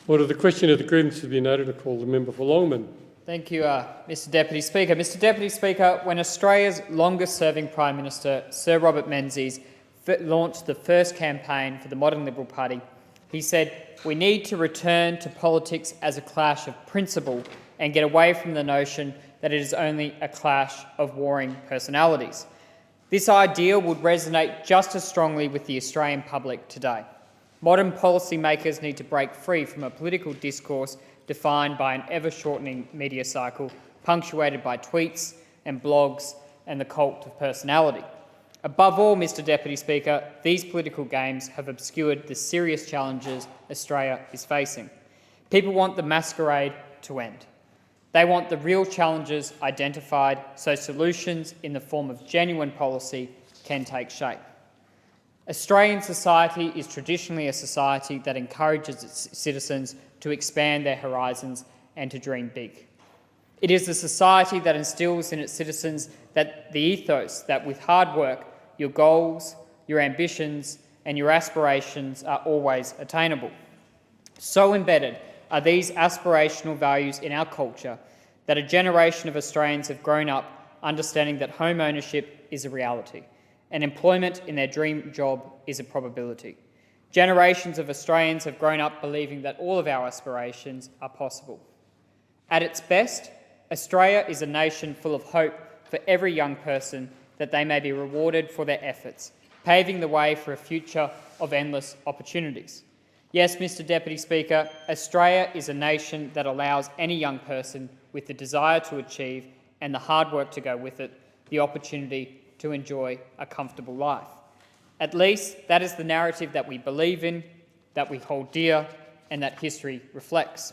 Order. The question of the grievance to be noted. I call the member for Longman. Thank you, Mr Deputy Speaker. Mr Deputy Speaker, when Australia's longest-serving Prime Minister, Sir Robert Menzies, launched the first campaign for the modern Liberal Party, he said, "We need to return to politics as a clash of principle and get away from the notion that it is only a clash of warring personalities." This idea would resonate just as strongly with the Australian public today. Modern policymakers need to break free from a political discourse defined by an ever-shortening media cycle, punctuated by tweets and blogs and the cult of personality. Above all, Mr Deputy Speaker, these political games have obscured the serious challenges Australia is facing. People want the masquerade to end. They want the real challenges identified so solutions in the form of genuine policy can take shape. Australian society is traditionally a society that encourages its citizens to expand their horizons and to dream big. It is a society that instills in its citizens that the ethos that with hard work, your goals, your ambitions and your aspirations are always attainable. So embedded are these aspirational values in our culture that a generation of Australians have grown up understanding that home ownership is a reality and employment in their dream job is a probability. Generations of Australians have grown up believing that all of our aspirations are possible. At its best, Australia is a nation full of hope for every young person that they may be rewarded for their efforts, paving the way for a future of endless opportunities. Yes, Mr Deputy Speaker, Australia is a nation that allows any young person with the desire to achieve and the hard work to go with it the opportunity to enjoy a comfortable life. At least that is the narrative that we believe in, that we hold dear and that history reflects.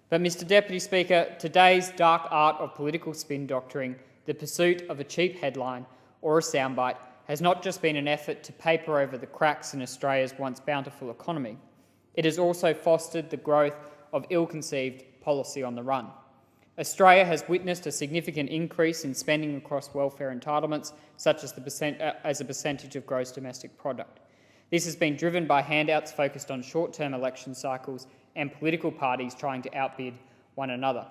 But Mr Deputy Speaker, today's dark art of political spin doctoring, the pursuit of a cheap headline or a soundbite, has not just been an effort to paper over the cracks in Australia's once bountiful economy, it has also fostered the growth of ill-conceived policy on the run. Australia has witnessed a significant increase in spending across welfare entitlements, such as as a percentage of gross domestic product. This has been driven by handouts focused on short-term election cycles and political parties trying to outbid one another.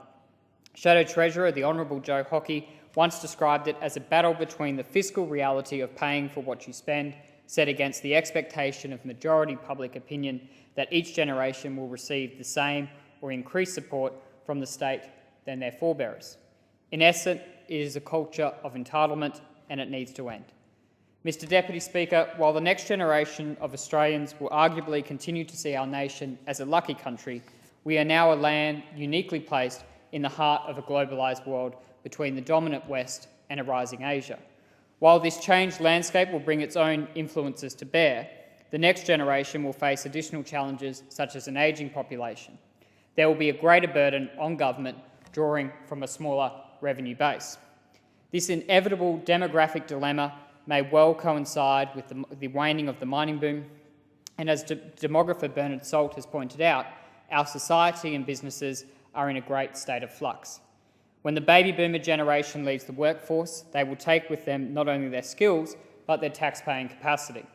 Shadow Treasurer, the Honourable Joe Hockey, once described it as a battle between the fiscal reality of paying for what you spend, set against the expectation of majority public opinion that each generation will receive the same or increased support from the state than their forebears. In essence, it is a culture of entitlement and it needs to end. Mr Deputy Speaker, while the next generation of Australians will arguably continue to see our nation as a lucky country, we are now a land uniquely placed in the heart of a globalised world between the dominant West and a rising Asia. While this changed landscape will bring its own influences to bear, the next generation will face additional challenges such as an ageing population. There will be a greater burden on government drawing from a smaller revenue base. This inevitable demographic dilemma may well coincide with the waning of the mining boom, and as demographer Bernard Salt has pointed out, our society and businesses are in a great state of flux. When the baby boomer generation leaves the workforce, they will take with them not only their skills, but their tax-paying capacity.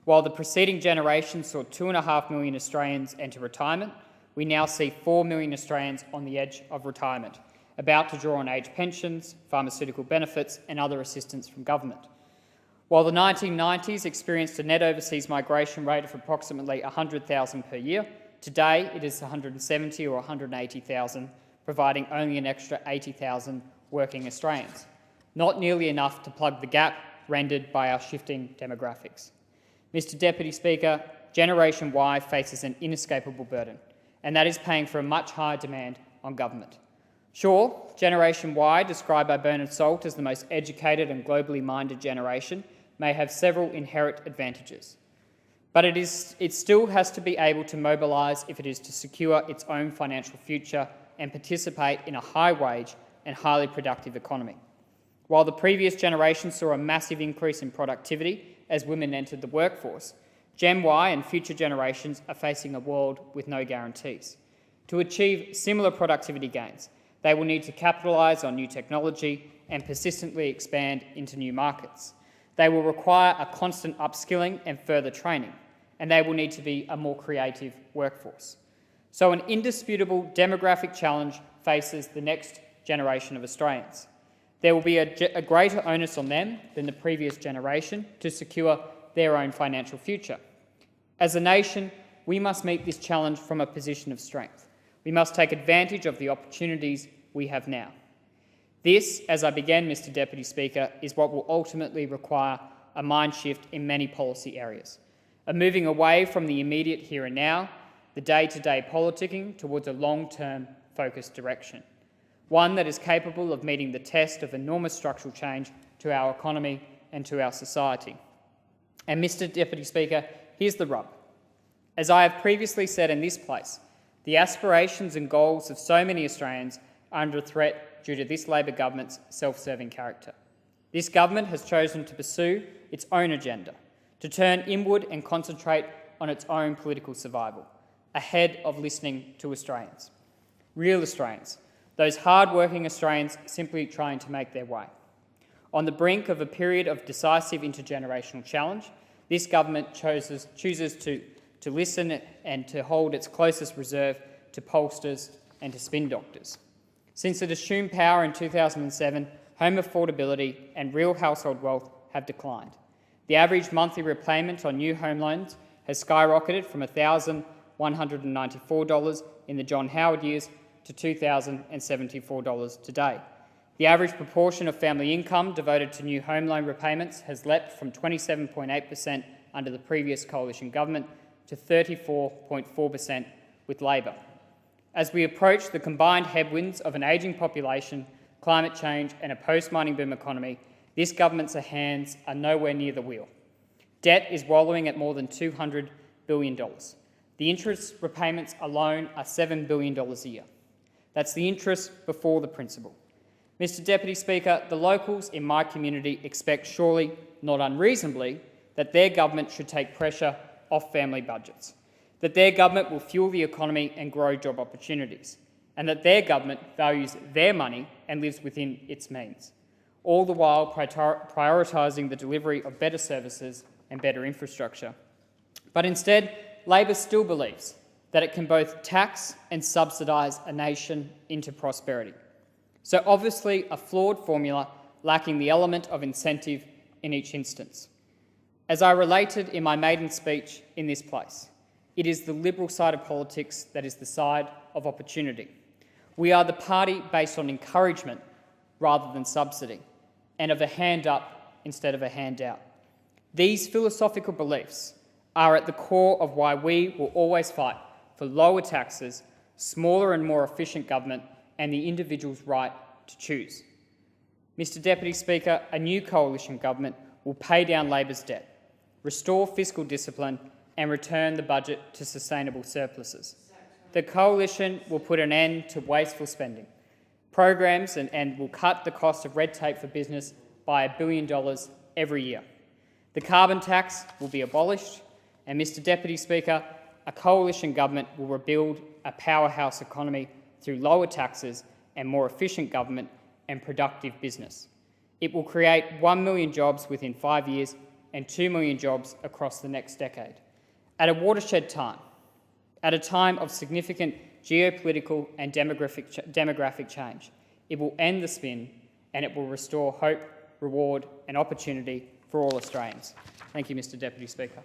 While the preceding generation saw 2.5 million Australians enter retirement, we now see 4 million Australians on the edge of retirement, about to draw on age pensions, pharmaceutical benefits and other assistance from government. While the 1990s experienced a net overseas migration rate of approximately 100,000 per year, today it is 170 or 180,000, providing only an extra 80,000 working Australians. Not nearly enough to plug the gap rendered by our shifting demographics. Mr Deputy Speaker, Generation Y faces an inescapable burden, and that is paying for a much higher demand on government. Sure, Generation Y, described by Bernard Salt as the most educated and globally minded generation, may have several inherent advantages. But it still has to be able to mobilise if it is to secure its own financial future and participate in a high-wage and highly productive economy. While the previous generation saw a massive increase in productivity as women entered the workforce, Gen Y and future generations are facing a world with no guarantees. To achieve similar productivity gains, they will need to capitalise on new technology and persistently expand into new markets. They will require a constant upskilling and further training, and they will need to be a more creative workforce. So an indisputable demographic challenge faces the next generation of Australians. There will be a greater onus on them than the previous generation to secure their own financial future. As a nation, we must meet this challenge from a position of strength. We must take advantage of the opportunities we have now. This, as I began, Mr Deputy Speaker, is what will ultimately require a mind shift in many policy areas, a moving away from the immediate here and now, the day-to-day politicking, towards a long-term focused direction, one that is capable of meeting the test of enormous structural change to our economy and to our society. And Mr Deputy Speaker, here's the rub. As I have previously said in this place, the aspirations and goals of so many Australians are under threat due to this Labor government's self-serving character. This government has chosen to pursue its own agenda, to turn inward and concentrate on its own political survival, ahead of listening to Australians. Real Australians, those hard-working Australians simply trying to make their way. On the brink of a period of decisive intergenerational challenge, this government chooses to listen and to hold its closest reserve to pollsters and to spin doctors. Since it assumed power in 2007, home affordability and real household wealth have declined. The average monthly repayment on new home loans has skyrocketed from $1,194 in the John Howard years to $2,074 today. The average proportion of family income devoted to new home loan repayments has leapt from 27.8% under the previous coalition government to 34.4% with Labor. As we approach the combined headwinds of an ageing population, climate change and a post-mining boom economy, this government's hands are nowhere near the wheel. Debt is wallowing at more than $200 billion. The interest repayments alone are $7 billion a year. That's the interest before the principal. Mr Deputy Speaker, the locals in my community expect, surely not unreasonably, that their government should take pressure off family budgets, that their government will fuel the economy and grow job opportunities, and that their government values their money and lives within its means, all the while prioritising the delivery of better services and better infrastructure. But instead, Labor still believes that it can both tax and subsidise a nation into prosperity. So obviously a flawed formula lacking the element of incentive in each instance. As I related in my maiden speech in this place, it is the Liberal side of politics that is the side of opportunity. We are the party based on encouragement rather than subsidy, and of a hand up instead of a handout. These philosophical beliefs are at the core of why we will always fight for lower taxes, smaller and more efficient government, and the individual's right to choose. Mr Deputy Speaker, a new coalition government will pay down Labor's debt, restore fiscal discipline and return the budget to sustainable surpluses. The coalition will put an end to wasteful spending programs and will cut the cost of red tape for business by $1 billion every year. The carbon tax will be abolished, and Mr Deputy Speaker, a coalition government will rebuild a powerhouse economy through lower taxes and more efficient government and productive business. It will create 1 million jobs within 5 years and 2 million jobs across the next decade. At a watershed time, at a time of significant geopolitical and demographic change, it will end the spin and it will restore hope, reward and opportunity for all Australians. Thank you, Mr Deputy Speaker.